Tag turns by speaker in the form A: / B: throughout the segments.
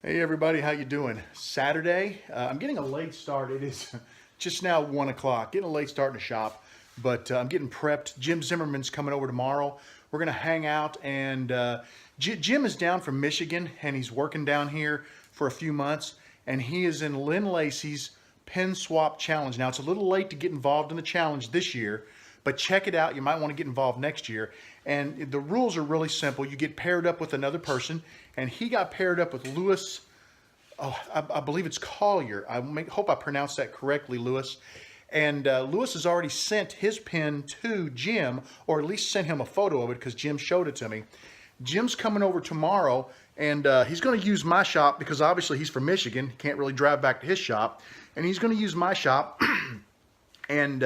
A: Hey everybody, how you doing? Saturday. I'm getting a late start. It is just now 1 o'clock. Getting a late start in the shop, but I'm getting prepped. Jim Zimmerman's coming over tomorrow. We're gonna hang out, and Jim is down from Michigan, and he's working down here for a few months, and he is in Lynn Lacey's Pen Swap Challenge. Now it's a little late to get involved in the challenge this year, but check it out. You might want to get involved next year. And the rules are really simple. You get paired up with another person, and he got paired up with Lewis. Oh, I believe it's Collier. Hope I pronounced that correctly, Lewis. And Lewis has already sent his pen to Jim, or at least sent him a photo of it because Jim showed it to me. Jim's coming over tomorrow, and he's going to use my shop because obviously he's from Michigan. He can't really drive back to his shop. And he's going to use my shop, and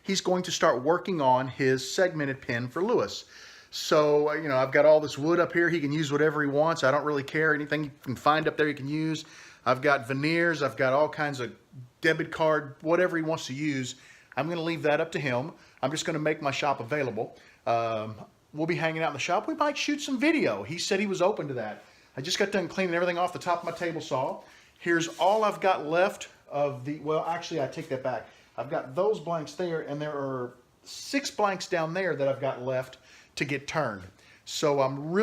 A: he's going to start working on his segmented pen for Lewis. So, I've got all this wood up here. He can use whatever he wants. I don't really care. Anything you can find up there he can use. I've got veneers. I've got all kinds of debit card, whatever he wants to use. I'm going to leave that up to him. I'm just going to make my shop available. We'll be hanging out in the shop. We might shoot some video. He said he was open to that. I just got done cleaning everything off the top of my table saw. Here's all I've got left of the, well, actually, I take that back. I've got those blanks there, and there are 6 blanks down there that I've got left to get turned. So I'm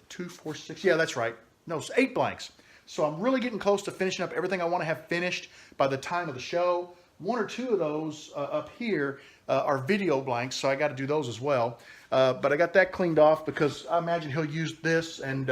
A: 2, 4, 6, yeah, that's right. No, it's 8 blanks. So I'm really getting close to finishing up everything I want to have finished by the time of the show. 1 or 2 of those up here are video blanks, so I got to do those as well. But I got that cleaned off because I imagine he'll use this and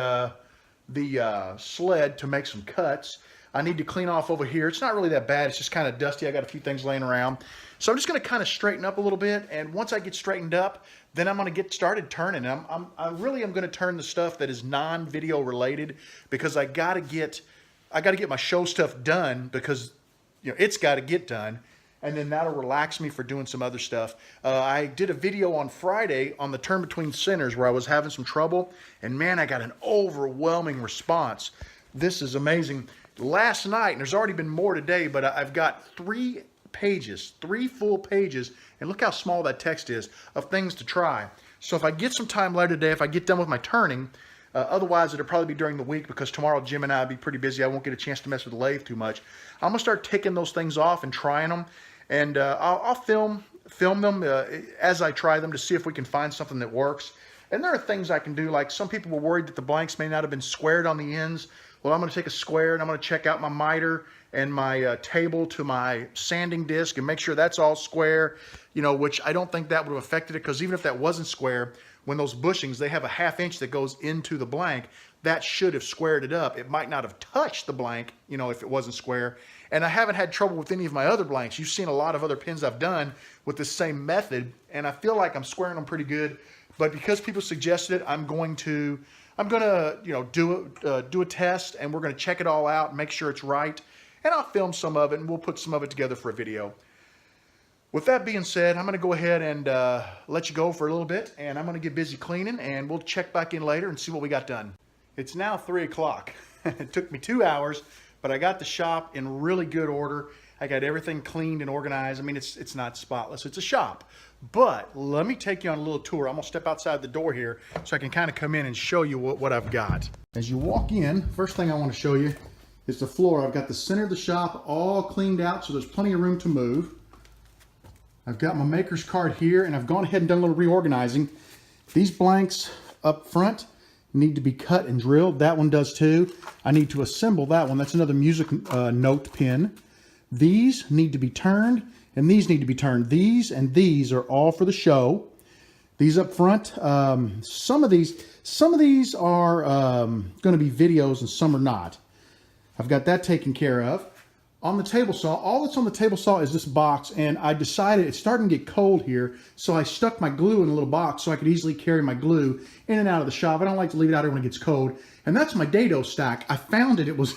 A: the sled to make some cuts. I need to clean off over here. It's not really that bad. It's just kind of dusty. I got a few things laying around. So I'm just going to kind of straighten up a little bit. And once I get straightened up, then I'm going to get started turning. I really am going to turn the stuff that is non-video related because I got to get my show stuff done because it's got to get done. And then that'll relax me for doing some other stuff. I did a video on Friday on the turn between centers where I was having some trouble. And man, I got an overwhelming response. This is amazing. Last night, and there's already been more today, but I've got 3 pages, 3 full pages, and look how small that text is, of things to try. So if I get some time later today, if I get done with my turning, otherwise it'll probably be during the week because tomorrow Jim and I will be pretty busy. I won't get a chance to mess with the lathe too much. I'm going to start taking those things off and trying them, and I'll film them as I try them to see if we can find something that works. And there are things I can do, like some people were worried that the blanks may not have been squared on the ends. Well, I'm going to take a square and I'm going to check out my miter and my table to my sanding disc and make sure that's all square, which I don't think that would have affected it because even if that wasn't square, when those bushings, they have a 1/2 inch that goes into the blank, that should have squared it up. It might not have touched the blank, if it wasn't square. And I haven't had trouble with any of my other blanks. You've seen a lot of other pens I've done with the same method, and I feel like I'm squaring them pretty good. But because people suggested it, I'm gonna do a test, and we're gonna check it all out and make sure it's right. And I'll film some of it, and we'll put some of it together for a video. With that being said, I'm gonna go ahead and let you go for a little bit, and I'm gonna get busy cleaning, and we'll check back in later and see what we got done. It's now 3 o'clock. It took me 2 hours, but I got the shop in really good order. I got everything cleaned and organized. I mean, it's not spotless. It's a shop. But let me take you on a little tour. I'm going to step outside the door here so I can kind of come in and show you what I've got. As you walk in, first thing I want to show you is the floor. I've got the center of the shop all cleaned out, so there's plenty of room to move. I've got my maker's card here, and I've gone ahead and done a little reorganizing. These blanks up front need to be cut and drilled. That one does too. I need to assemble that one. That's another music note pin. These need to be turned, and these need to be turned. These and these are all for the show. These up front, some of these are going to be videos and some are not. I've got that taken care of. On the table saw, all that's on the table saw is this box, and I decided it's starting to get cold here, so I stuck my glue in a little box so I could easily carry my glue in and out of the shop. I don't like to leave it out here when it gets cold. And that's my dado stack. I found it. It was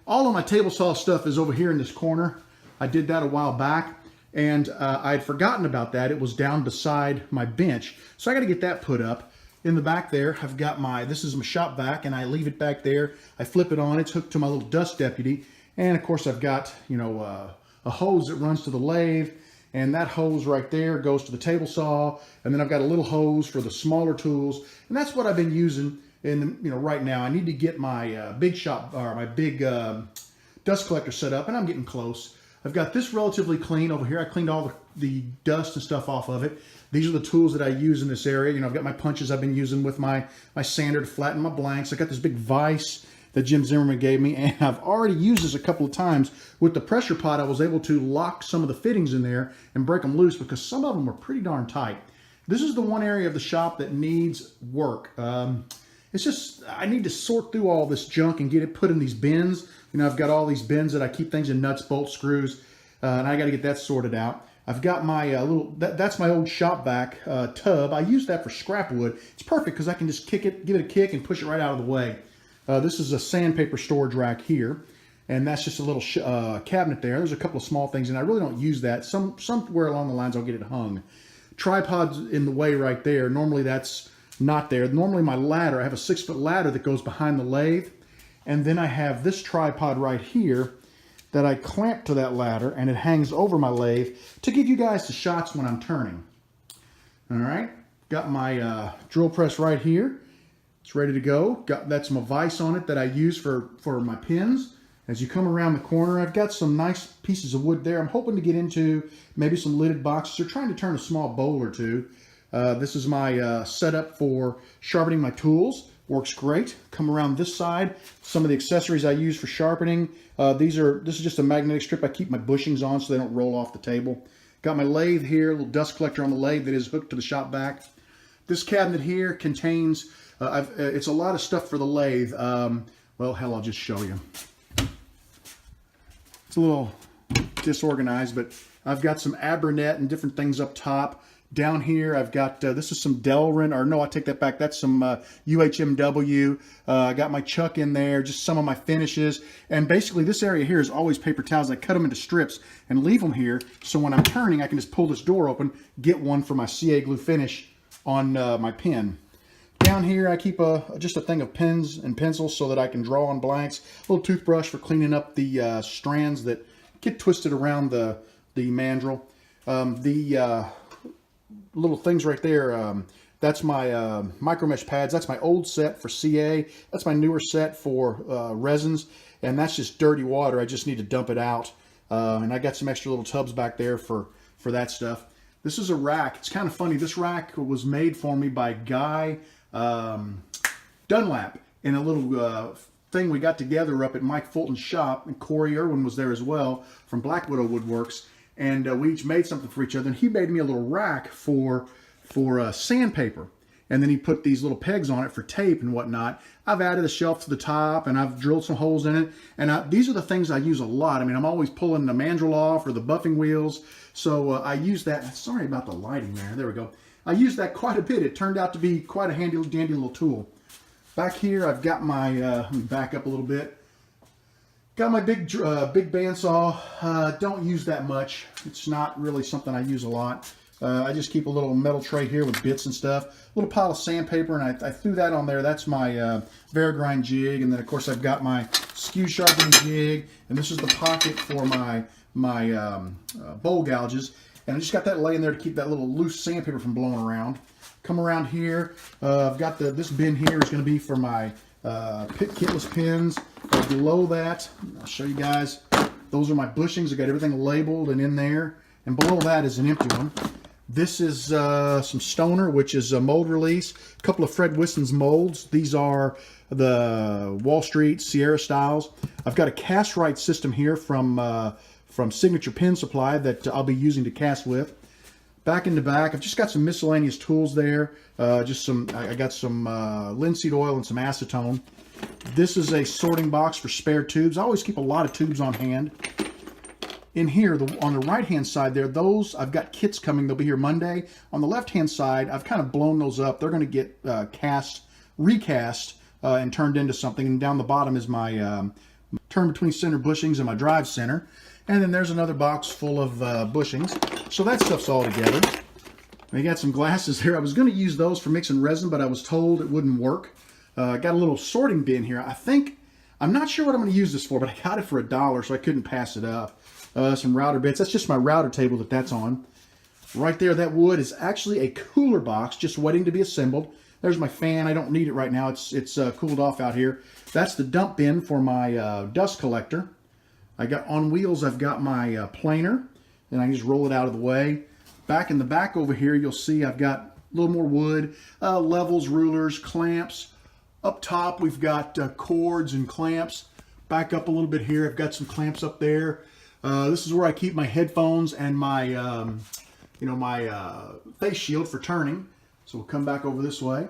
A: all of my table saw stuff is over here in this corner. I did that a while back, and I had forgotten about that. It was down beside my bench, so I got to get that put up. In the back there, I've got this is my shop vac, and I leave it back there. I flip it on. It's hooked to my little dust deputy. And of course I've got, a hose that runs to the lathe, and that hose right there goes to the table saw. And then I've got a little hose for the smaller tools. And that's what I've been using right now. I need to get my big shop, or my big dust collector set up, and I'm getting close. I've got this relatively clean over here. I cleaned all the dust and stuff off of it. These are the tools that I use in this area. I've got my punches I've been using with my sander to flatten my blanks. I got this big vise that Jim Zimmerman gave me, and I've already used this a couple of times. With the pressure pot, I was able to lock some of the fittings in there and break them loose because some of them were pretty darn tight. This is the one area of the shop that needs work. It's just, I need to sort through all this junk and get it put in these bins. I've got all these bins that I keep things in, nuts, bolts, screws, and I got to get that sorted out. I've got my that's my old shop vac tub. I use that for scrap wood. It's perfect because I can just give it a kick and push it right out of the way. This is a sandpaper storage rack here, and that's just a little cabinet there. There's a couple of small things, and I really don't use that. Somewhere along the lines I'll get it hung. Tripod's in the way right there. Normally that's not there. Normally my ladder, I have a 6-foot ladder that goes behind the lathe, and then I have this tripod right here that I clamp to that ladder, and it hangs over my lathe to give you guys the shots when I'm turning. All right, got my drill press right here. It's ready to go. That's my vise on it that I use for my pins. As you come around the corner, I've got some nice pieces of wood there. I'm hoping to get into maybe some lidded boxes or trying to turn a small bowl or two. This is my setup for sharpening my tools. Works great. Come around this side. Some of the accessories I use for sharpening. This is just a magnetic strip I keep my bushings on so they don't roll off the table. Got my lathe here, a little dust collector on the lathe that is hooked to the shop vac. This cabinet here contains, it's a lot of stuff for the lathe. Well, hell, I'll just show you. It's a little disorganized, but I've got some Abernet and different things up top. Down here, I've got, this is some Delrin, or no, I take that back. That's some UHMW. I got my chuck in there, just some of my finishes. And basically, this area here is always paper towels. I cut them into strips and leave them here. So when I'm turning, I can just pull this door open, get one for my CA glue finish on my pen. Down here, I keep just a thing of pens and pencils so that I can draw on blanks. A little toothbrush for cleaning up the strands that get twisted around the mandrel. Little things right there, that's my micro mesh pads. That's my old set for CA. That's my newer set for resins, and that's just dirty water. I just need to dump it out. And I got some extra little tubs back there for that stuff. This is a rack. It's kind of funny. This rack was made for me by Guy Dunlap in a little thing we got together up at Mike Fulton's shop, and Corey Irwin was there as well from Black Widow Woodworks. And we each made something for each other. And he made me a little rack for sandpaper. And then he put these little pegs on it for tape and whatnot. I've added a shelf to the top, and I've drilled some holes in it. And these are the things I use a lot. I mean, I'm always pulling the mandrel off or the buffing wheels. So I use that. Sorry about the lighting there. There we go. I use that quite a bit. It turned out to be quite a handy, dandy little tool. Back here, I've got my, let me back up a little bit. Got my big bandsaw. Don't use that much. It's not really something I use a lot. I just keep a little metal tray here with bits and stuff. A little pile of sandpaper, and I threw that on there. That's my Varigrind jig, and then of course I've got my skew sharpening jig, and this is the pocket for my bowl gouges. And I just got that laying there to keep that little loose sandpaper from blowing around. Come around here. I've got this bin here is going to be for my kitless pins. Below that, I'll show you guys, those are my bushings. I got everything labeled and in there. And below that is an empty one. This is some Stoner, which is a mold release. A couple of Fred Wisson's molds. These are the Wall Street Sierra styles. I've got a cast right system here from Signature Pin Supply that I'll be using to cast with. Back in the back, I've just got some miscellaneous tools there. I got some linseed oil and some acetone. This is a sorting box for spare tubes. I always keep a lot of tubes on hand. In here, on the right-hand side there, those, I've got kits coming. They'll be here Monday. On the left-hand side, I've kind of blown those up. They're going to get recast, and turned into something. And down the bottom is my turn between center bushings and my drive center. And then there's another box full of bushings. So that stuff's all together. I got some glasses here. I was going to use those for mixing resin, but I was told it wouldn't work. I got a little sorting bin here. I'm not sure what I'm going to use this for, but I got it for $1, so I couldn't pass it up. Some router bits. That's just my router table that's on. Right there, that wood is actually a cooler box, just waiting to be assembled. There's my fan. I don't need it right now. It's cooled off out here. That's the dump bin for my dust collector. I got on wheels, I've got my planer, and I can just roll it out of the way. Back in the back over here, you'll see I've got a little more wood, levels, rulers, clamps. Up top, we've got cords and clamps. Back up a little bit here, I've got some clamps up there. This is where I keep my headphones and my, my face shield for turning. So we'll come back over this way.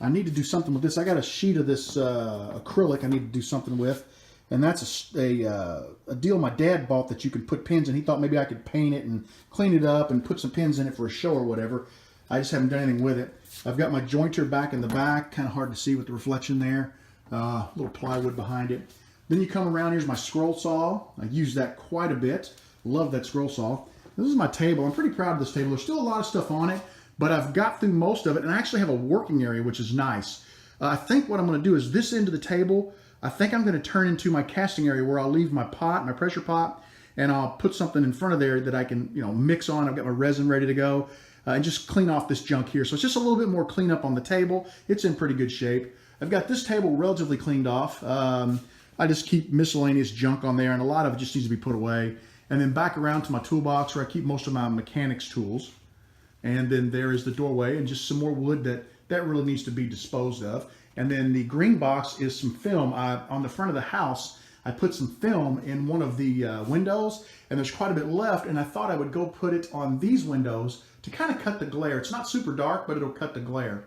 A: I need to do something with this. I got a sheet of this acrylic I need to do something with. And that's a deal my dad bought that you can put pins in. He thought maybe I could paint it and clean it up and put some pins in it for a show or whatever. I just haven't done anything with it. I've got my jointer back in the back. Kind of hard to see with the reflection there. A little plywood behind it. Then you come around, here's my scroll saw. I use that quite a bit. Love that scroll saw. This is my table. I'm pretty proud of this table. There's still a lot of stuff on it, but I've got through most of it, and I actually have a working area, which is nice. I think what I'm going to do is this end of the table, I think I'm going to turn into my casting area where I'll leave my pot, my pressure pot, and I'll put something in front of there that I can, mix on. I've got my resin ready to go, and just clean off this junk here. So it's just a little bit more cleanup on the table. It's in pretty good shape. I've got this table relatively cleaned off. I just keep miscellaneous junk on there, and a lot of it just needs to be put away. And then back around to my toolbox where I keep most of my mechanics tools. And then there is the doorway and just some more wood that really needs to be disposed of. And then the green box is some film. On the front of the house, I put some film in one of the windows, and there's quite a bit left, and I thought I would go put it on these windows to kind of cut the glare. It's not super dark, but it'll cut the glare.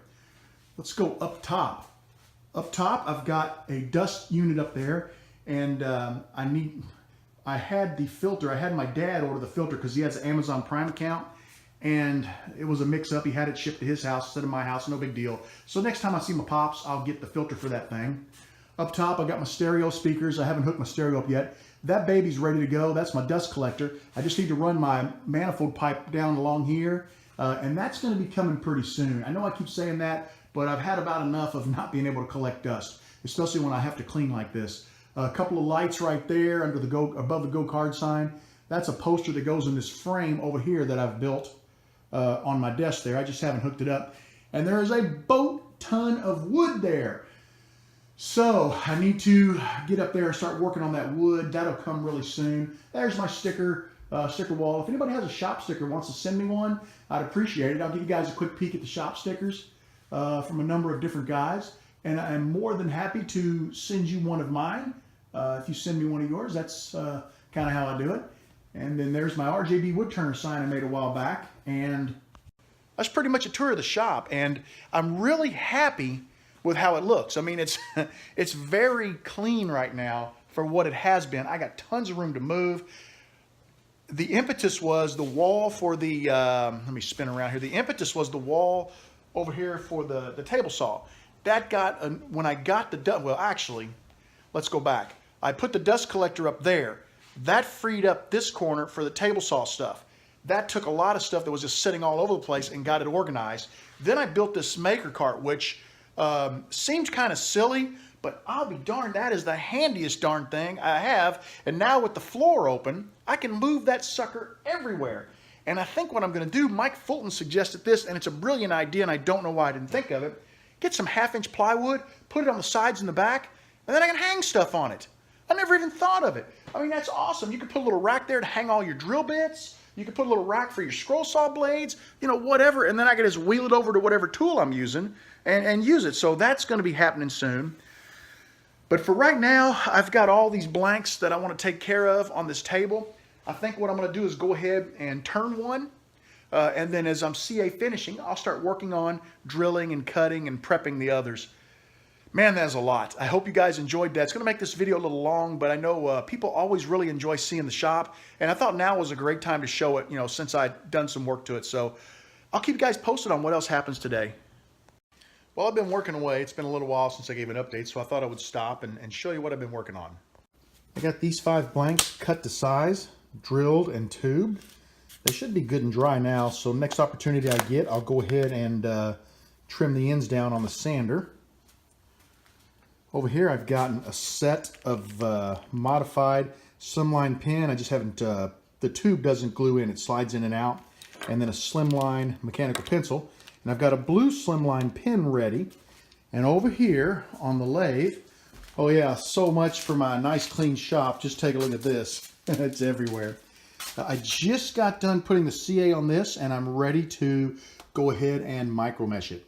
A: Let's go up top. Up top, I've got a dust unit up there, and I had the filter. I had my dad order the filter because he has an Amazon Prime account, and it was a mix-up. He had it shipped to his house instead of my house. No big deal. So next time I see my pops, I'll get the filter for that thing. Up top, I got my stereo speakers. I haven't hooked my stereo up yet. That baby's ready to go. That's my dust collector. I just need to run my manifold pipe down along here, and that's going to be coming pretty soon. I know I keep saying that, but I've had about enough of not being able to collect dust, especially when I have to clean like this. A couple of lights right there under above the Go Card sign. That's a poster that goes in this frame over here that I've built on my desk there. I just haven't hooked it up. And there is a boat ton of wood there. So I need to get up there and start working on that wood. That'll come really soon. There's my sticker wall. If anybody has a shop sticker, wants to send me one, I'd appreciate it. I'll give you guys a quick peek at the shop stickers from a number of different guys. And I'm more than happy to send you one of mine. If you send me one of yours, that's kind of how I do it. And then there's my RJB Woodturner sign I made a while back. And that's pretty much a tour of the shop. And I'm really happy with how it looks. I mean, it's very clean right now for what it has been. I got tons of room to move. The impetus was the wall for the, let me spin around here. The impetus was the wall over here for the table saw. That got, when I got the dust, well, actually, let's go back. I put the dust collector up there. That freed up this corner for the table saw stuff. That took a lot of stuff that was just sitting all over the place and got it organized. Then I built this maker cart, which seems kind of silly, but I'll be darned, that is the handiest darn thing I have. And now with the floor open, I can move that sucker everywhere. And I think what I'm going to do, Mike Fulton suggested this, and it's a brilliant idea, and I don't know why I didn't think of it. Get some 1/2-inch plywood, put it on the sides and the back, and then I can hang stuff on it. I never even thought of it. I mean, that's awesome. You could put a little rack there to hang all your drill bits. You could put a little rack for your scroll saw blades, whatever. And then I could just wheel it over to whatever tool I'm using and use it. So that's going to be happening soon. But for right now, I've got all these blanks that I want to take care of on this table. I think what I'm going to do is go ahead and turn one. And then as I'm CA finishing, I'll start working on drilling and cutting and prepping the others. Man, that's a lot. I hope you guys enjoyed that. It's going to make this video a little long, but I know people always really enjoy seeing the shop, and I thought now was a great time to show it, since I'd done some work to it. So I'll keep you guys posted on what else happens today. Well, I've been working away. It's been a little while since I gave an update, so I thought I would stop and show you what I've been working on. I got these 5 blanks cut to size, drilled and tubed. They should be good and dry now, so next opportunity I get, I'll go ahead and trim the ends down on the sander. Over here, I've gotten a set of modified slimline pin. I just haven't, the tube doesn't glue in, it slides in and out. And then a slimline mechanical pencil. And I've got a blue slimline pin ready. And over here on the lathe, oh yeah, so much for my nice clean shop. Just take a look at this. It's everywhere. I just got done putting the CA on this, and I'm ready to go ahead and micro mesh it.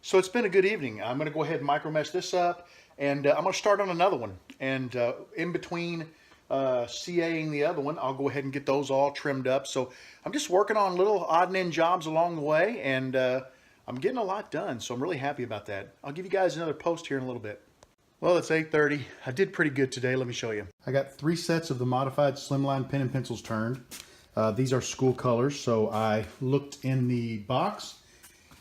A: So it's been a good evening. I'm going to go ahead and micro mesh this up, and I'm going to start on another one. And in between CAing the other one, I'll go ahead and get those all trimmed up. So I'm just working on little odd and end jobs along the way, and I'm getting a lot done, so I'm really happy about that. I'll give you guys another post here in a little bit. Well, it's 8:30. I did pretty good today. Let me show you. I got 3 sets of the modified slimline pen and pencils turned. These are school colors, so I looked in the box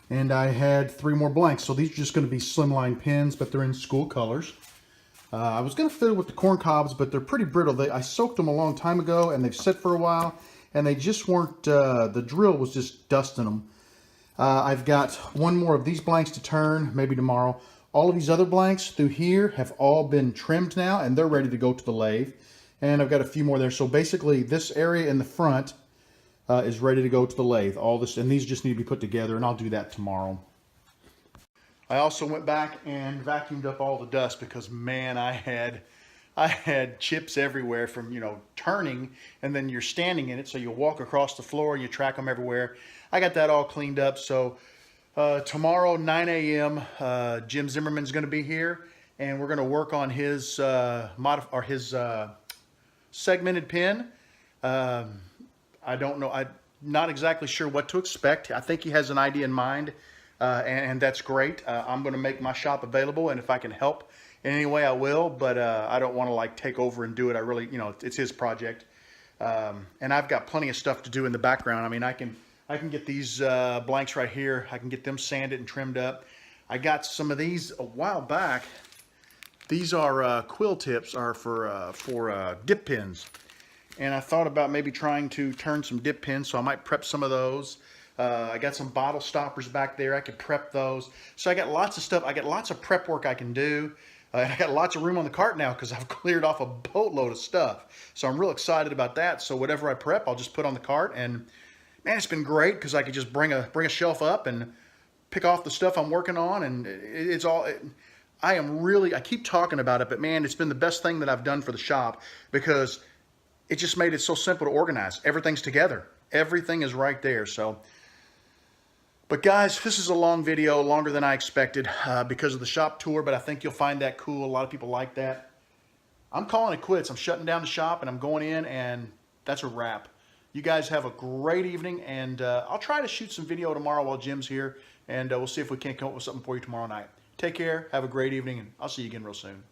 A: and I had 3 more blanks. So these are just going to be slimline pens, but they're in school colors. I was going to fiddle with the corn cobs, but they're pretty brittle. I soaked them a long time ago, and they've sit for a while, and they just weren't, the drill was just dusting them. I've got 1 more of these blanks to turn, maybe tomorrow. All of these other blanks through here have all been trimmed now, and they're ready to go to the lathe. And I've got a few more there. So basically, this area in the front is ready to go to the lathe. All this, and these just need to be put together, and I'll do that tomorrow. I also went back and vacuumed up all the dust because, man, I had chips everywhere from, you know, turning, and then you're standing in it, so you walk across the floor and you track them everywhere. I got that all cleaned up, so tomorrow, 9 a.m., Jim Zimmerman's going to be here, and we're going to work on his segmented pen. I don't know. I'm not exactly sure what to expect. I think he has an idea in mind, and that's great. I'm going to make my shop available, and if I can help in any way, I will, but I don't want to, like, take over and do it. I really, you know, it's his project, and I've got plenty of stuff to do in the background. I mean, I can get these blanks right here. I can get them sanded and trimmed up. I got some of these a while back. These are quill tips, are for dip pins. And I thought about maybe trying to turn some dip pins, so I might prep some of those. I got some bottle stoppers back there. I could prep those. So I got lots of stuff. I got lots of prep work I can do. And I got lots of room on the cart now because I've cleared off a boatload of stuff. So I'm real excited about that. So whatever I prep, I'll just put on the cart, and man, it's been great because I could just bring a shelf up and pick off the stuff I'm working on, and it's all. I keep talking about it, but man, it's been the best thing that I've done for the shop because it just made it so simple to organize. Everything's together. Everything is right there. So, but guys, this is a long video, longer than I expected because of the shop tour, but I think you'll find that cool. A lot of people like that. I'm calling it quits. I'm shutting down the shop, and I'm going in, and that's a wrap. You guys have a great evening, and I'll try to shoot some video tomorrow while Jim's here, and we'll see if we can't come up with something for you tomorrow night. Take care, have a great evening, and I'll see you again real soon.